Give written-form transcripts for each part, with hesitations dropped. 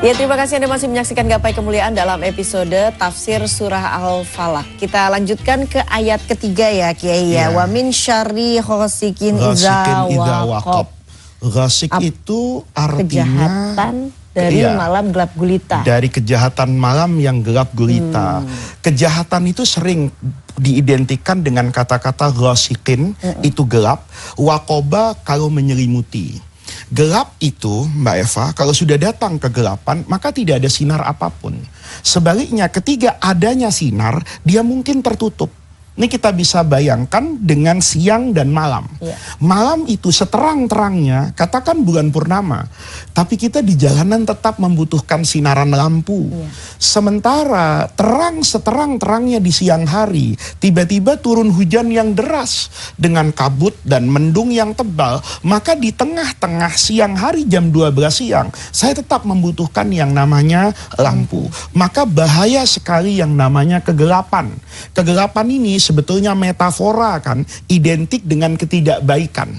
Ya, terima kasih Anda masih menyaksikan Gapai Kemuliaan dalam episode Tafsir Surah Al-Falaq. Kita lanjutkan ke ayat ketiga ya Kiai ya. Wa min syarri ghasikin idza waqab. Ghasik itu artinya kejahatan dari malam gelap gulita. Dari kejahatan malam yang gelap gulita. Kejahatan itu sering diidentikan dengan kata-kata ghasikin, itu gelap. Waqoba kalau menyelimuti. Gelap itu, Mbak Eva, kalau sudah datang kegelapan, maka tidak ada sinar apapun. Sebaliknya, ketika adanya sinar, dia mungkin tertutup. Ini kita bisa bayangkan dengan siang dan malam. Malam itu seterang-terangnya, katakan bulan purnama. Tapi kita di jalanan tetap membutuhkan sinaran lampu. Sementara terang seterang-terangnya di siang hari, tiba-tiba turun hujan yang deras dengan kabut dan mendung yang tebal. Maka di tengah-tengah siang hari jam 12 siang, saya tetap membutuhkan yang namanya lampu. Maka bahaya sekali yang namanya kegelapan. Kegelapan ini sebetulnya metafora kan, identik dengan ketidakbaikan.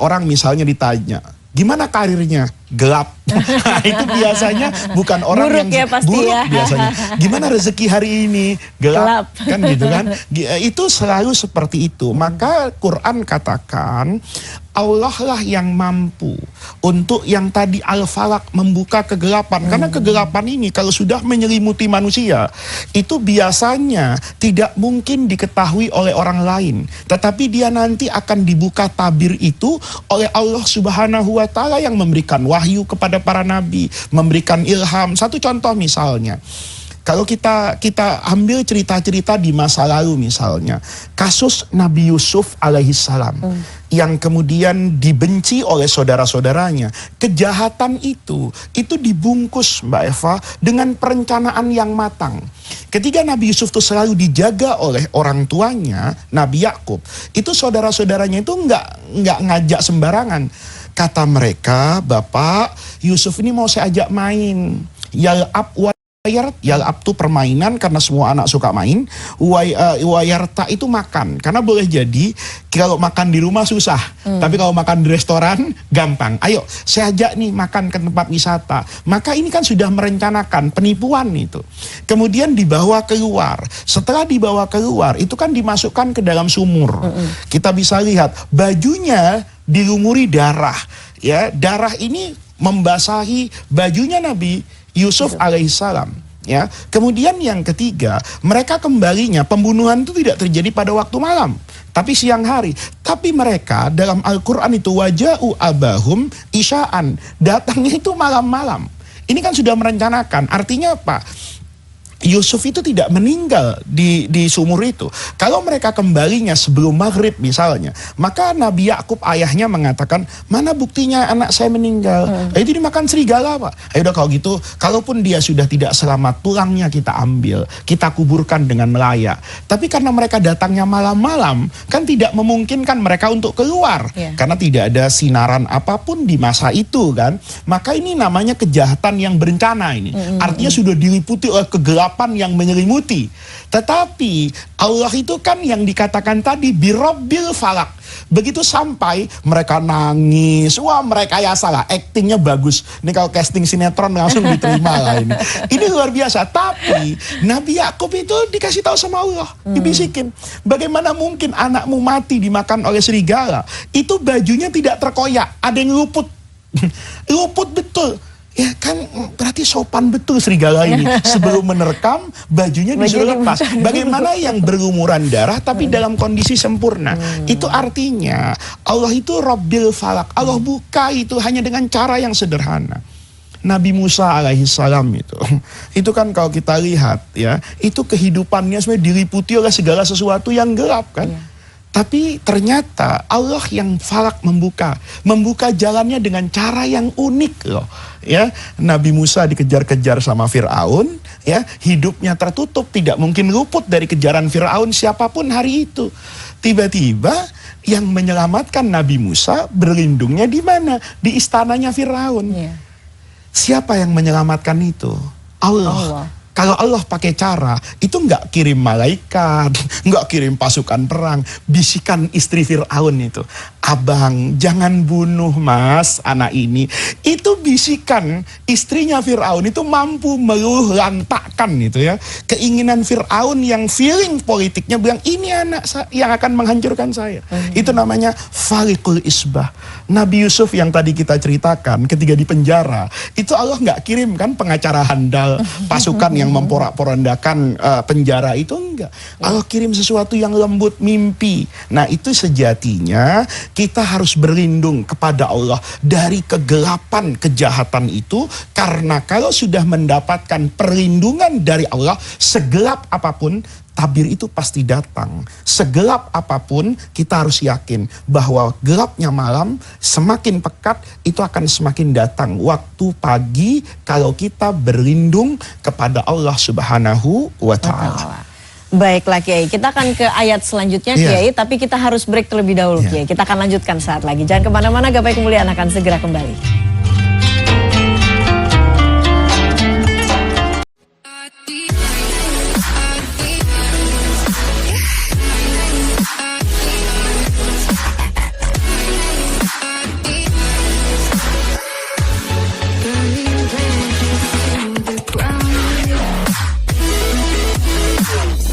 Orang misalnya ditanya, gimana karirnya? Gelap. Nah, itu biasanya bukan orang buruk yang buruk ya. Biasanya. Gimana rezeki hari ini? Gelap. Kan gitu kan? Itu selalu seperti itu. Maka Quran katakan Allah lah yang mampu untuk yang tadi Al-Falaq membuka kegelapan. Karena kegelapan ini kalau sudah menyelimuti manusia, itu biasanya tidak mungkin diketahui oleh orang lain. Tetapi dia nanti akan dibuka tabir itu oleh Allah Subhanahu wa Ta'ala yang memberikan wahyu kepada para nabi, memberikan ilham. Satu contoh misalnya, kalau kita ambil cerita-cerita di masa lalu misalnya, kasus Nabi Yusuf alaihissalam yang kemudian dibenci oleh saudara-saudaranya. Kejahatan itu dibungkus Mbak Eva dengan perencanaan yang matang. Ketika Nabi Yusuf itu selalu dijaga oleh orang tuanya, Nabi Yakub, itu saudara-saudaranya itu nggak ngajak sembarangan. Kata mereka, Bapak, Yusuf ini mau saya ajak main. Yal'ab itu permainan karena semua anak suka main. Wayarta itu makan. Karena boleh jadi kalau makan di rumah susah. Tapi kalau makan di restoran gampang. Ayo saya ajak nih makan ke tempat wisata. Maka ini kan sudah merencanakan penipuan itu. Kemudian dibawa keluar. Setelah dibawa keluar itu kan dimasukkan ke dalam sumur. Kita bisa lihat bajunya dilumuri darah. Ya, darah ini membasahi bajunya Nabi Yusuf alaihissalam. Ya, kemudian yang ketiga, mereka kembalinya pembunuhan itu tidak terjadi pada waktu malam, tapi siang hari. Tapi mereka dalam Al-Quran itu waja'u abahum isya'an, datangnya itu malam-malam. Ini kan sudah merencanakan. Artinya apa? Yusuf itu tidak meninggal di sumur itu. Kalau mereka kembalinya sebelum maghrib misalnya, maka Nabi Yakub ayahnya mengatakan, mana buktinya anak saya meninggal? Itu dimakan serigala Pak. Ayo udah kalau gitu, kalaupun dia sudah tidak selamat, tulangnya kita ambil, kita kuburkan dengan layak. Tapi karena mereka datangnya malam-malam, kan tidak memungkinkan mereka untuk keluar. Karena tidak ada sinaran apapun di masa itu kan. Maka ini namanya kejahatan yang berencana ini. Artinya sudah diliputi oleh kegelapan yang menyelimuti. Tetapi Allah itu kan yang dikatakan tadi birabbil falak. Begitu sampai mereka nangis, wah mereka ya salah, aktingnya bagus. Ini kalau casting sinetron langsung diterima lah ini. Ini luar biasa. Tapi Nabi Yakub itu dikasih tahu sama Allah, dibisikin, bagaimana mungkin anakmu mati dimakan oleh serigala? Itu bajunya tidak terkoyak, ada yang luput. Luput betul. Ya kan berarti sopan betul serigala ini. Sebelum menerkam bajunya disuruh lepas. Bagaimana yang berlumuran darah tapi dalam kondisi sempurna. Itu artinya Allah itu Rabbil Falak. Allah buka itu hanya dengan cara yang sederhana. Nabi Musa alaihissalam itu kan kalau kita lihat ya, itu kehidupannya sebenarnya diliputi oleh segala sesuatu yang gelap kan. Tapi ternyata Allah yang falak membuka jalannya dengan cara yang unik loh. Ya, Nabi Musa dikejar-kejar sama Fir'aun, ya, hidupnya tertutup, tidak mungkin luput dari kejaran Fir'aun siapapun hari itu. Tiba-tiba yang menyelamatkan Nabi Musa berlindungnya di mana? Di istananya Fir'aun. Siapa yang menyelamatkan itu? Allah. Kalau Allah pakai cara, itu nggak kirim malaikat, nggak kirim pasukan perang, bisikan istri Fir'aun itu. abang jangan bunuh mas anak ini. Itu bisikan istrinya Fir'aun itu mampu meluhlantakkan itu ya. Keinginan Fir'aun yang feeling politiknya bilang ini anak yang akan menghancurkan saya. Itu namanya falikul isbah. Nabi Yusuf yang tadi kita ceritakan ketika di penjara, itu Allah nggak kirim kan pengacara handal, pasukan yang memporak-porandakan penjara itu enggak. Allah kirim sesuatu yang lembut, mimpi. Nah itu sejatinya kita harus berlindung kepada Allah dari kegelapan kejahatan itu, karena kalau sudah mendapatkan perlindungan dari Allah, segelap apapun tabir itu pasti datang. Segelap apapun kita harus yakin bahwa gelapnya malam semakin pekat itu akan semakin datang. Waktu pagi kalau kita berlindung kepada Allah Subhanahu wa ta'ala. Baiklah Kiai, kita akan ke ayat selanjutnya Kiai, tapi kita harus break terlebih dahulu Kiai. Kita akan lanjutkan saat lagi. Jangan kemana-mana, Gapai Kemuliaan akan segera kembali.